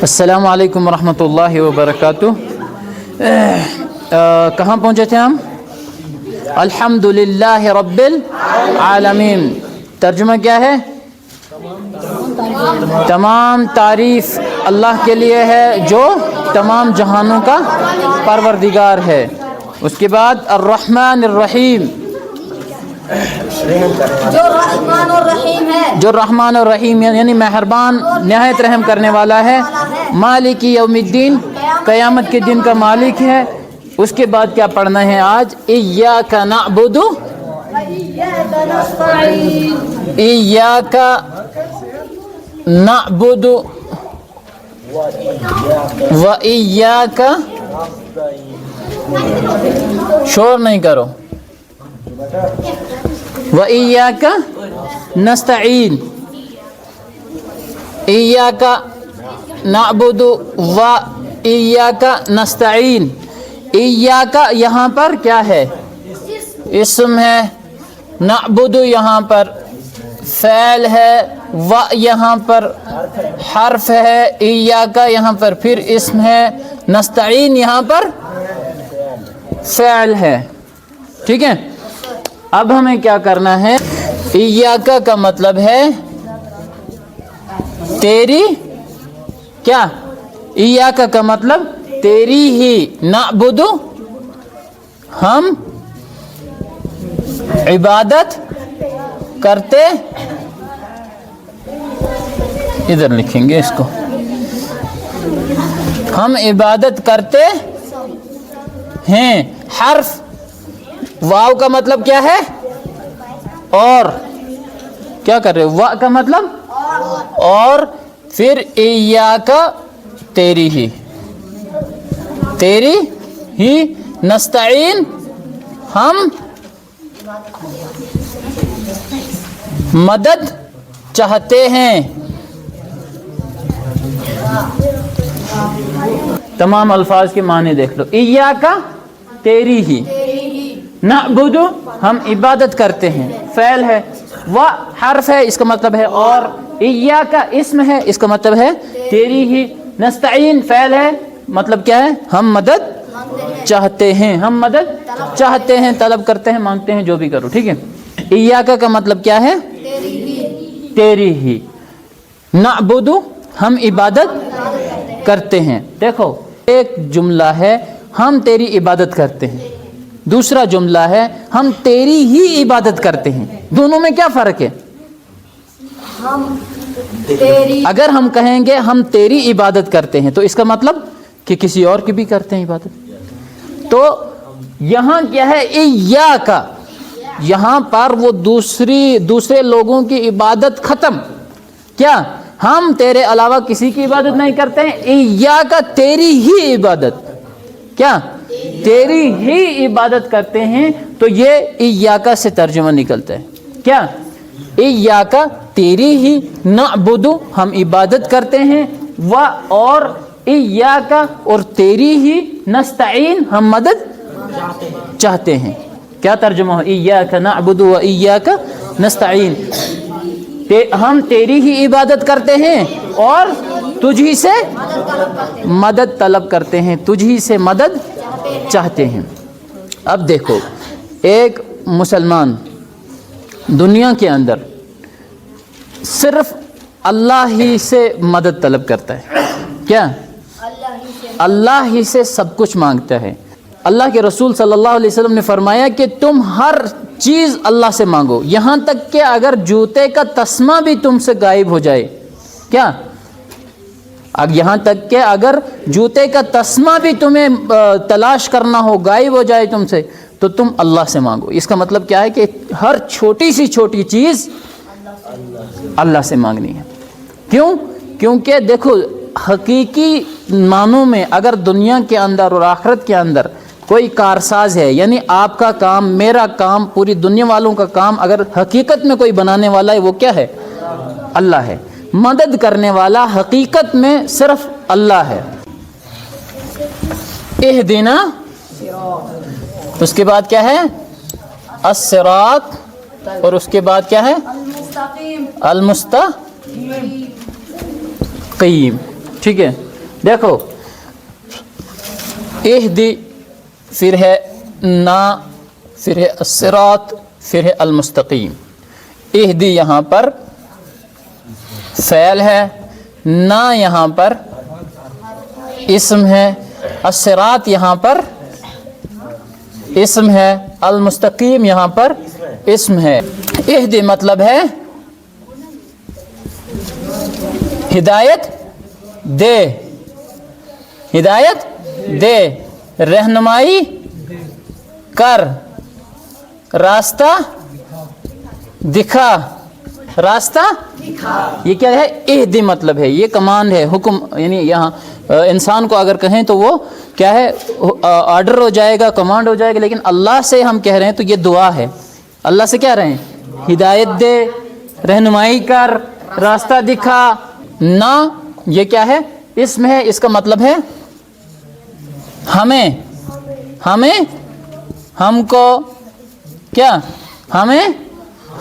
السلام علیکم ورحمۃ اللہ وبرکاتہ۔ کہاں پہنچے تھے ہم؟ الحمد للہ رب العالمین۔ ترجمہ کیا ہے؟ تمام تعریف اللہ کے لیے ہے جو تمام جہانوں کا پروردگار ہے۔ اس کے بعد الرحمن الرحیم، جو رحمان اور رحیم ہے، جو رحمان اور رحیم یعنی مہربان نہایت رحم کرنے والا ہے۔ مالک یوم الدین، قیامت کے دن کا مالک ہے۔ اس کے بعد کیا پڑھنا ہے آج؟ ایاک نعبد وإياك نستعين، ایاک نعبد و ایاک، شور نہیں کرو، و ایاک نستعین، ایاک نعبد و ایاک نستعین۔ ایاک یہاں پر کیا ہے؟ اسم ہے۔ نعبد یہاں پر فعل ہے، و یہاں پر حرف ہے، ایاک یہاں پر پھر اسم ہے، نستعین یہاں پر فعل ہے۔ ٹھیک ہے، اب ہمیں کیا کرنا ہے؟ ایاک کا مطلب ہے تیری، کیا؟ ایاک کا مطلب تیری ہی، نعبد ہم عبادت کرتے، ادھر لکھیں گے اس کو، ہم عبادت کرتے ہیں۔ حرف واو کا مطلب کیا ہے؟ اور کیا کر رہے ہو؟ وا کا مطلب اور، پھر ایاک تیری ہی، تیری ہی، نستعین ہم مدد چاہتے ہیں۔ تمام الفاظ کے معنی دیکھ لو۔ ایاک تیری ہی، نعبد ہم عبادت کرتے ہیں، فعل ہے، و حرف ہے اس کا مطلب ہے اور، ایاک اسم ہے اس کا مطلب ہے تیری ہی، نستعین فعل ہے مطلب کیا ہے؟ ہم مدد چاہتے ہیں، ہم مدد چاہتے ہیں، طلب کرتے ہیں، مانگتے ہیں، جو بھی کرو۔ ٹھیک ہے، ایاک کا مطلب کیا ہے؟ تیری ہی، نعبد ہم عبادت کرتے ہیں۔ دیکھو، ایک جملہ ہے ہم تیری عبادت کرتے ہیں، دوسرا جملہ ہے ہم تیری ہی عبادت کرتے ہیں۔ دونوں میں کیا فرق ہے؟ ہم تیری، اگر ہم کہیں گے ہم تیری عبادت کرتے ہیں تو اس کا مطلب کہ کسی اور کی بھی کرتے ہیں عبادت۔ تو یہاں کیا ہے؟ ایاک، یہاں پر وہ دوسرے لوگوں کی عبادت ختم، کیا؟ ہم تیرے علاوہ کسی کی عبادت نہیں کرتے ہیں، ایاک تیری ہی عبادت، کیا؟ تیری ہی عبادت کرتے ہیں۔ تو یہ ایاک سے ترجمہ نکلتا ہے، کیا؟ ایاک تیری ہی، نعبد ہم عبادت کرتے ہیں، و اور ایاک اور تیری ہی، نستعین ہم مدد چاہتے ہیں۔ کیا ترجمہ ہو؟ ایاک نعبد و ایاک نستعین، ہم تیری ہی عبادت کرتے ہیں اور تجھ ہی سے مدد طلب کرتے ہیں، تجھ ہی سے مدد چاہتے ہیں۔ اب دیکھو، ایک مسلمان دنیا کے اندر صرف اللہ ہی سے مدد طلب کرتا ہے، کیا؟ اللہ ہی سے سب کچھ مانگتا ہے۔ اللہ کے رسول صلی اللہ علیہ وسلم نے فرمایا کہ تم ہر چیز اللہ سے مانگو، یہاں تک کہ اگر جوتے کا تسمہ بھی تم سے غائب ہو جائے، کیا؟ یہاں تک کہ اگر جوتے کا تسمہ بھی تمہیں تلاش کرنا ہو، غائب ہو جائے تم سے، تو تم اللہ سے مانگو۔ اس کا مطلب کیا ہے؟ کہ ہر چھوٹی سی چھوٹی چیز اللہ سے مانگنی ہے۔ کیوں؟ کیونکہ دیکھو، حقیقی معنوں میں اگر دنیا کے اندر اور آخرت کے اندر کوئی کارساز ہے، یعنی آپ کا کام، میرا کام، پوری دنیا والوں کا کام اگر حقیقت میں کوئی بنانے والا ہے، وہ کیا ہے؟ اللہ ہے۔ مدد کرنے والا حقیقت میں صرف اللہ ہے۔ اہدنا، اس کے بعد کیا ہے؟ الصراط، اور اس کے بعد کیا ہے؟ المستقیم، ٹھیک ہے۔ देखो इहदी, फिर है ना, फिर है अस्सिरात, फिर है अलमुस्तकीम। इहदी यहाँ पर फ़ैल है, ना यहाँ पर इस्म है, अस्सिरात यहाँ पर इस्म है, अलमुस्तकीम यहाँ पर इस्म है। इहदी मतलब है हिदायत दे, हिदायत दे, रहनुमाई कर, रास्ता दिखा, रास्ता ये क्या है? इहदी मतलब है, ये कमांड है, हुक्म, यानी यहाँ इंसान को अगर कहें तो वो क्या है? ऑर्डर हो जाएगा, कमांड हो जाएगा, लेकिन अल्लाह से हम कह रहे हैं तो ये दुआ है। अल्लाह से क्या रहे हैं? हिदायत दे, रहनुमाई कर, रास्ता दिखा। ना ये क्या है? इसमें है, इसका मतलब है हमें, हमें, हमको, क्या? हमें,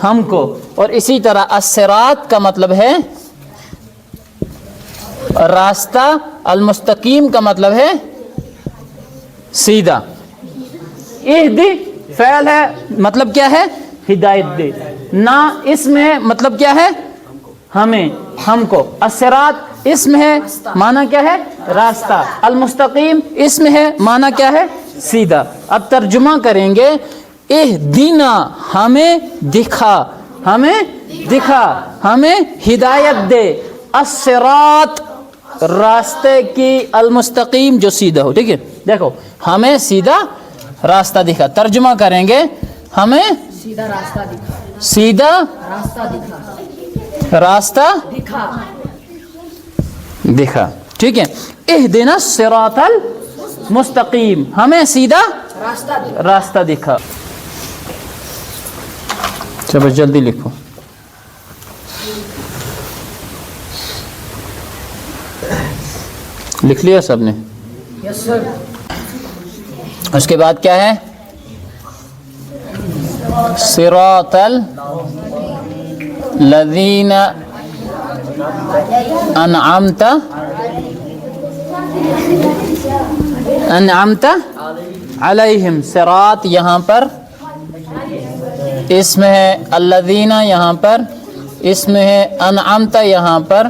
हमको। और इसी तरह अस्सिरात का मतलब है रास्ता, अलमुस्तकीम का मतलब है सीधा। इहदी फ़ैल है, मतलब क्या है? हिदायत दे। ना इसमें है, मतलब क्या है? हमें, हमको। अस्सिरात इसमें है, माना क्या है? रास्ता। अलमुस्तकीम इसमें है, माना क्या है? सीधा। अब तर्जुमा करेंगे, इहदीना हमें दिखा, हमें दिखा, हमें हिदायत दे, अस्सिरात रास्ते की, अलमुस्तकीम जो सीधा हो। ठीक है, देखो हमें सीधा रास्ता दिखा। तर्जुमा करेंगे, हमें सीधा रास्ता दिखा, सीधा रास्ता दिखा, रास्ता दिखा। दिखा। ठीक है, इहदिना सिरातल मुस्तकीम, हमें सीधा रास्ता दिखा। रास्ता दिखा। चलो जल्दी लिखो। लिख लिया सबने? Yes sir. उसके बाद क्या है? सिरातल लज़ीना अनअमता, अनअमता अलैहिम। सिरात यहाँ पर इसमें है, अल्लज़ीना यहाँ पर इसमें है, अनअमता यहाँ पर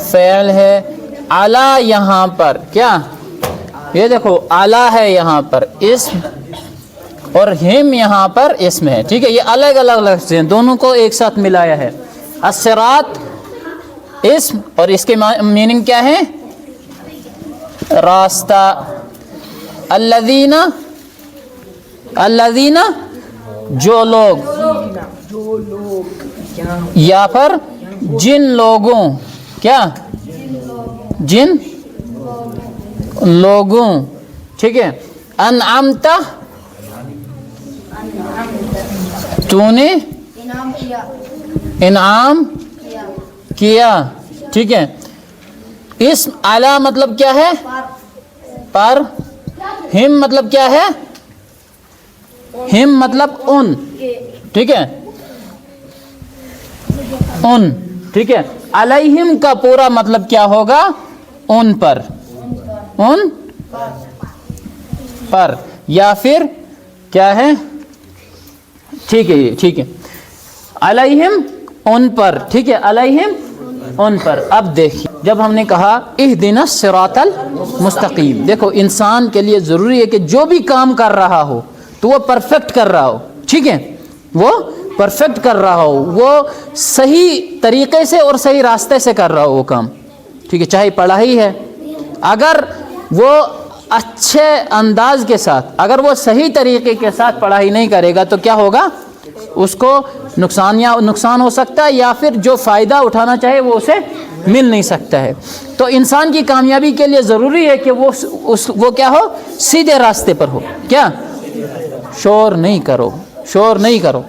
फ़ेल है, अला यहाँ पर क्या? ये देखो अला है यहाँ पर इस्म, और हिम यहाँ पर इसमें है। ठीक है, ये अलग अलग लफ्ज़ हैं, दोनों को एक साथ मिलाया है। अस्सिरात इस्म, और इसके मीनिंग क्या है? रास्ता। अल्लज़ीना, अल्लज़ीना जो लोग, या फिर जिन लोगों, क्या? जिन लोगों। ठीक है, अनअमता तूने इनाम किया, इनाम किया। किया। ठीक है, इस्म अला मतलब क्या है? पर। हिम मतलब क्या है? हिम मतलब उन। ठीक है, उन। ठीक है, अलैहिम का पूरा मतलब क्या होगा? उन पर, उन पर, या फिर क्या है? ठीक है, ये ठीक है, अलैहिम उन पर। ठीक है, अलैहिम उन पर। अब देखिए, जब हमने कहा इहदिना सिरातल मुस्तकीम, देखो इंसान के लिए ज़रूरी है कि जो भी काम कर रहा हो तो वो परफेक्ट कर रहा हो। ठीक है, वो परफेक्ट कर रहा हो, वो सही तरीके से और सही रास्ते से कर रहा हो वो काम। ठीक है, चाहे पढ़ाई है, अगर वो अच्छे अंदाज के साथ, अगर वो सही तरीके के साथ पढ़ाई नहीं करेगा तो क्या होगा? उसको नुकसान, या नुकसान हो सकता है, या फिर जो फ़ायदा उठाना चाहे वो उसे मिल नहीं सकता है। तो इंसान की कामयाबी के लिए ज़रूरी है कि वो क्या हो? सीधे रास्ते पर हो। क्या? शोर नहीं करो, शोर नहीं करो।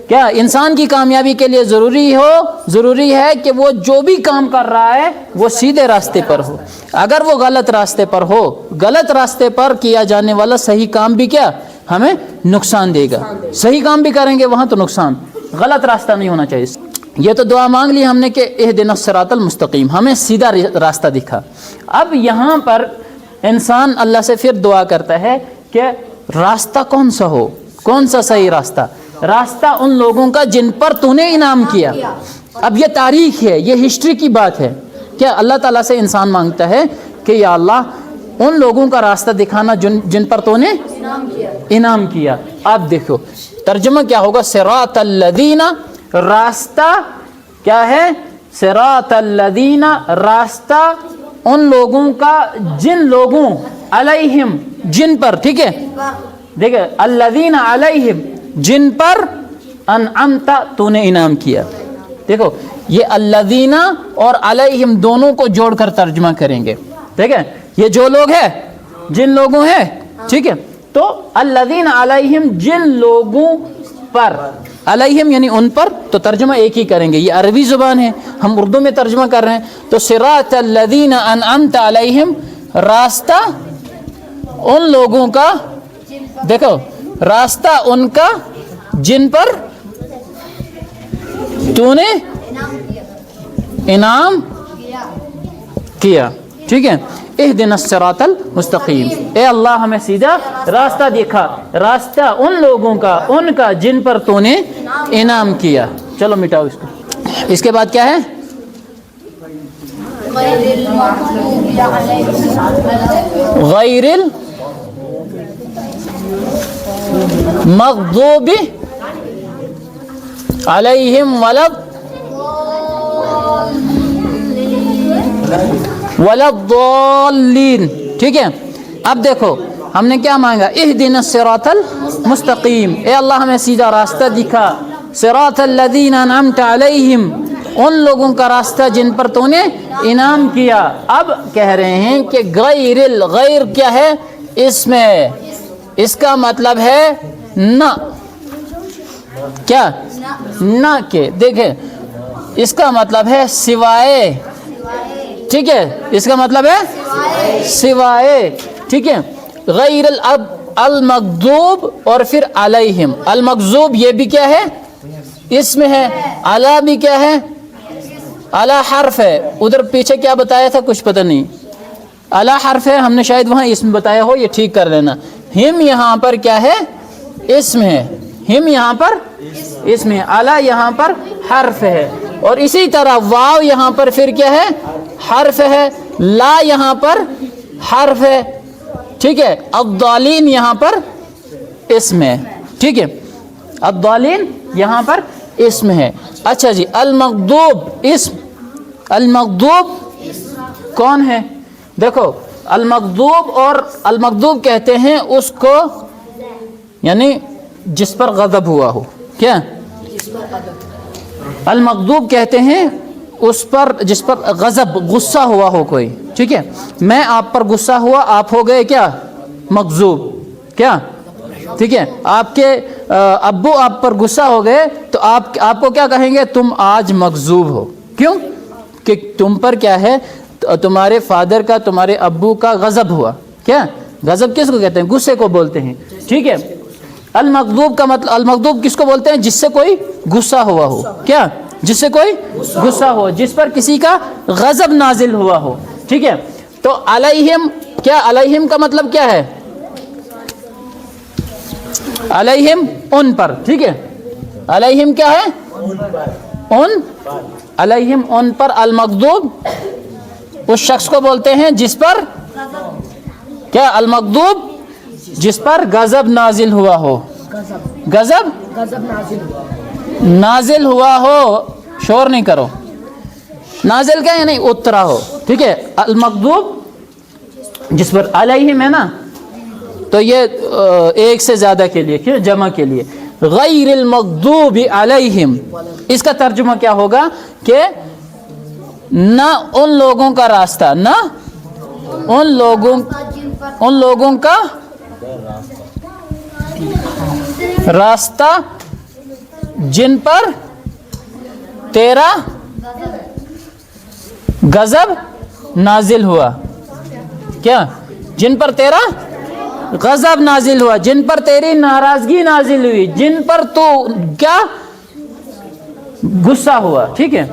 क्या? इंसान की कामयाबी के लिए ज़रूरी है कि वो जो भी काम कर रहा है वो सीधे रास्ते पर हो। अगर वो गलत रास्ते पर हो, गलत रास्ते पर किया जाने वाला सही काम भी क्या? हमें नुकसान देगा। सही काम भी करेंगे वहाँ तो नुकसान, गलत रास्ता नहीं होना चाहिए। یہ تو دعا مانگ لی ہم نے کہ اہدنا الصراط المستقیم، ہمیں سیدھا راستہ دکھا. اب یہاں پر انسان اللہ سے پھر دعا کرتا ہے کہ راستہ کون سا ہو، کون سا صحیح راستہ؟ راستہ ان لوگوں کا جن پر تو نے انعام کیا. اب یہ تاریخ ہے، یہ ہسٹری کی بات ہے. کیا اللہ تعالیٰ سے انسان مانگتا ہے کہ یا اللہ ان لوگوں کا راستہ دکھانا جن پر تو نے انعام کیا. اب دیکھو ترجمہ کیا ہوگا، صراط الذین، راستہ کیا ہے؟ صراط الذین، راستہ ان لوگوں کا جن لوگوں، علیہم جن پر، ٹھیک ہے دیکھیں الذین علیہم جن پر انعمت تو نے انعام کیا. دیکھو یہ الذین اور علیہم دونوں کو جوڑ کر ترجمہ کریں گے. ٹھیک ہے، یہ جو لوگ ہیں جن لوگوں ہیں، ٹھیک ہے، تو الذین علیہم جن لوگوں پر، علیہم یعنی ان پر، تو ترجمہ ایک ہی کریں گے. یہ عربی زبان ہے، ہم اردو میں ترجمہ کر رہے ہیں. تو صراط الذین انعمت علیہم، راستہ ان لوگوں کا، دیکھو راستہ ان کا جن پر تو نے انعام کیا. ٹھیک ہے، اہدنا الصراط المستقیم، اے اللہ ہمیں سیدھا راستہ دکھا، راستہ ان لوگوں کا، ان کا جن پر تو نے انعام کیا. چلو مٹاؤ اس کو. اس کے بعد کیا ہے؟ غیر المغضوب علیہم ولا الضالین. ٹھیک ہے، اب دیکھو ہم نے کیا مانگا، اہدنا الصراط المستقیم، اے اللہ ہمیں سیدھا راستہ دکھا. صراط الذین انعمت علیہم، ان لوگوں کا راستہ جن پر تو نے انعام کیا. اب کہہ رہے ہیں کہ غیر کیا ہے؟ اس میں اس کا مطلب ہے نہ، کیا؟ نہ کہ، دیکھیں اس کا مطلب ہے سوائے. ٹھیک ہے، اس کا مطلب ہے سوائے. ٹھیک ہے، غیر المغضوب اور پھر علیہم. المغضوب یہ بھی کیا ہے؟ اس میں ہے. علی بھی کیا ہے؟ علی حرف ہے. ادھر پیچھے کیا بتایا تھا کچھ پتہ نہیں، علی حرف ہے، ہم نے شاید وہاں اس میں بتایا ہو، یہ ٹھیک کر لینا. ہم یہاں پر کیا ہے؟ اسم ہے. ہم یہاں پر اسم ہے، علی یہاں پر حرف ہے. اور اسی طرح واو یہاں پر پھر کیا ہے؟ حرف ہے. لا یہاں پر حرف ہے. ٹھیک ہے، الضالین یہاں پر اسم ہے. ٹھیک ہے، الضالین یہاں پر اسم ہے. اچھا جی، المغضوب اسم، المغضوب کون ہے؟ دیکھو المغضوب، اور المغضوب کہتے ہیں اس کو یعنی جس پر غضب ہوا ہو. کیا المغضوب کہتے ہیں؟ اس پر جس پر غضب، غصہ ہوا ہو کوئی. ٹھیک ہے، میں آپ پر غصہ ہوا، آپ ہو گئے کیا؟ مغضوب. کیا؟ ٹھیک ہے، آپ کے ابو آپ پر غصہ ہو گئے تو آپ کو کیا کہیں گے؟ تم آج مغضوب ہو. کیوں؟ کہ تم پر کیا ہے؟ تمہارے فادر کا، تمہارے ابو کا غضب ہوا. کیا غضب کس کو کہتے ہیں؟ غصے کو بولتے ہیں. ٹھیک ہے، المغضوب کا مطلب، المغضوب کس کو بولتے ہیں؟ جس سے کوئی غصہ ہوا ہو. کیا؟ جس سے کوئی غصہ ہو، جس پر کسی کا غضب نازل ہوا ہو. ٹھیک ہے، تو علیہم، کیا علیہم کا مطلب کیا ہے؟ علیہم ان پر. ٹھیک ہے، علیہم کیا ہے؟ ان، علیہم ان پر. المغضوب اس شخص کو بولتے ہیں جس پر کیا؟ المغضوب جس پر غضب نازل ہوا ہو. غضب نازل ہوا ہو، شور نہیں کرو. نازل کیا یعنی اترا ہو. ٹھیک ہے، المغضوب جس پر، علیہم ہے نا، تو یہ ایک سے زیادہ کے لیے، کیوں؟ جمع کے لیے. غیر المغضوب علیہم، اس کا ترجمہ کیا ہوگا کہ نہ ان لوگوں کا راستہ، نہ ان لوگوں کا راستہ جن پر تیرا غضب نازل ہوا. کیا؟ جن پر تیرا غضب نازل ہوا، جن پر تیری ناراضگی نازل ہوئی، جن پر تو کیا गुस्सा हुआ, ठीक है।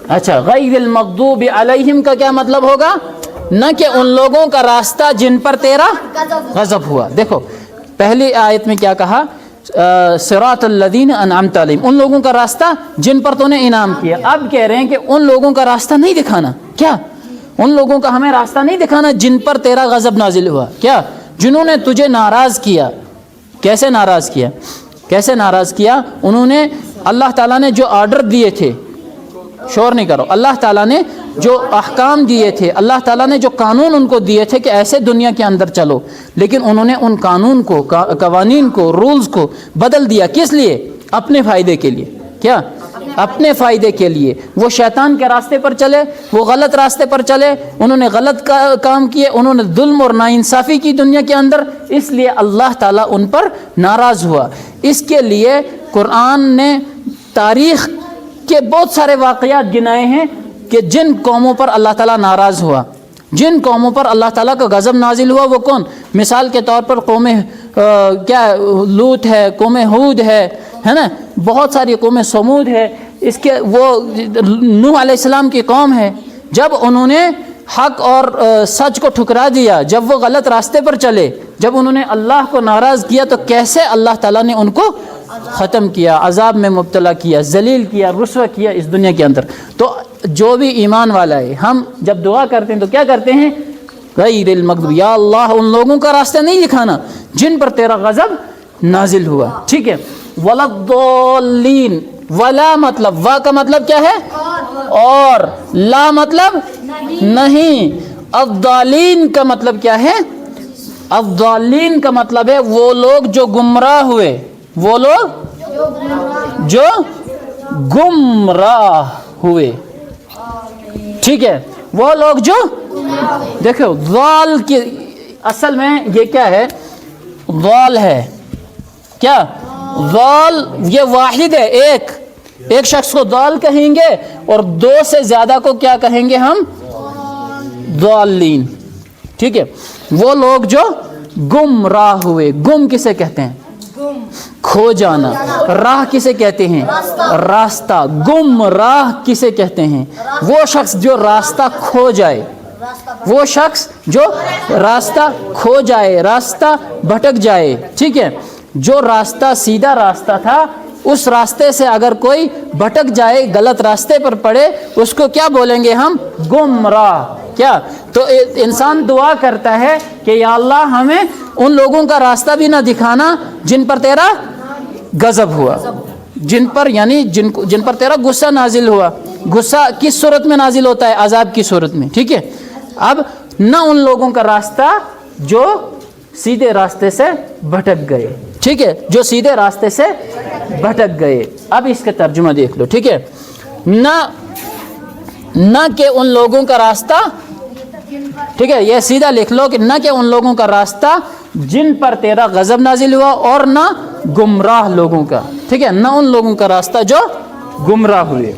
अच्छा, गैरिल मग़दूबि अलैहिम का क्या मतलब होगा? न कि उन लोगों का रास्ता जिन पर तेरा गज़ब हुआ। देखो पहली आयत में क्या कहा? सिरातल लज़ीना अनअमत अलैहिम, उन लोगों का रास्ता जिन पर तूने इनाम किया। अब कह रहे हैं कि उन लोगों का रास्ता नहीं दिखाना। क्या? उन लोगों का हमें रास्ता नहीं दिखाना जिन पर तेरा गज़ब नाजिल हुआ। क्या? जिन्होंने तुझे नाराज़ किया। कैसे नाराज़ किया? कैसे नाराज़ किया? उन्होंने अल्लाह ताला ने जो ऑर्डर दिए थे, शोर नहीं करो, अल्लाह ताला ने जो अहकाम दिए थे, अल्लाह ताला ने जो कानून उनको दिए थे कि ऐसे दुनिया के अंदर चलो, लेकिन उन्होंने उन कानून को, कवानीन को, रूल्स को बदल दिया। किस लिए? अपने फ़ायदे के लिए। क्या? अपने फ़ायदे के लिए। वो शैतान के रास्ते पर चले, वो गलत रास्ते पर चले, उन्होंने गलत काम किए, उन्होंने जुल्म और नाइंसाफ़ी की दुनिया के अंदर, इसलिए अल्लाह ताला उन पर नाराज़ हुआ। इसके लिए कुरान ने तारीख़ के बहुत सारे वाक़यात गिनाए हैं कि जिन कौमों पर अल्लाह ताला नाराज़ हुआ, जिन कौमों पर अल्लाह ताला का गज़ब नाजिल हुआ, वो कौन? मिसाल के तौर पर कौम क्या लूत है, कौम हूद है ना, बहुत सारी कौम समूद है, इसके वो नूह अलैहिस्सलाम की कौम है। जब उन्होंने हक़ और सच को ठुकरा दिया, जब वो गलत रास्ते पर चले, जब उन्होंने अल्लाह को नाराज़ किया, तो कैसे अल्लाह ताला ने उनको ख़त्म किया, अज़ाब में मुब्तला किया, जलील किया, रुस्वा किया इस दुनिया के अंदर। तो जो भी ईमान वाला है, हम जब दुआ करते हैं तो क्या करते हैं? गैरिल मग़दूब, या अल्लाह उन लोगों का रास्ता नहीं दिखाना जिन पर तेरा गज़ब नाजिल हुआ, ठीक है। वलद्दोल्लीन, वला मतलब, वा का मतलब क्या है? और, ला मतलब नहीं। अद्दालीन का मतलब क्या है? अद्दालीन का मतलब है वो लोग जो गुमराह हुए, वो लोग जो गुमराह हुए, ठीक है, वो लोग जो, देखो ज़ाल की असल में ये क्या है? ज़ाल है क्या? ज़ाल ये वाहिद है, एक शख्स को ज़ाल कहेंगे और दो से ज़्यादा को क्या कहेंगे हम? ज़ालीन, ठीक है। वो लोग जो गुमराह हुए, गुम किसे कहते हैं? खो जाना। राह किसे कहते हैं? रास्ता। गुमराह किसे कहते हैं? वो शख्स जो रास्ता खो जाए, वो शख्स जो रास्ता खो जाए, रास्ता भटक जाए, ठीक है। जो रास्ता सीधा रास्ता था, उस रास्ते से अगर कोई भटक जाए, गलत रास्ते पर पड़े, उसको क्या बोलेंगे हम? गुमराह। क्या? तो इंसान दुआ करता है कि या अल्लाह हमें उन लोगों का रास्ता भी ना दिखाना जिन पर तेरा गज़ब हुआ, जिन पर यानी जिन पर तेरा गुस्सा नाजिल हुआ। गुस्सा किस सूरत में नाजिल होता है? अज़ाब की सूरत में, ठीक है। अब ना उन लोगों का रास्ता जो सीधे रास्ते से भटक गए, ठीक है, जो सीधे रास्ते से भटक गए। अब इसका तर्जुमा देख लो, ठीक है। ना कि उन लोगों का रास्ता, ठीक है, ये सीधा लिख लो कि ना कि उन लोगों का रास्ता जिन पर तेरा गज़ब नाजिल हुआ, और ना गुमराह लोगों का, ठीक है, ना उन लोगों का रास्ता जो गुमराह हुए।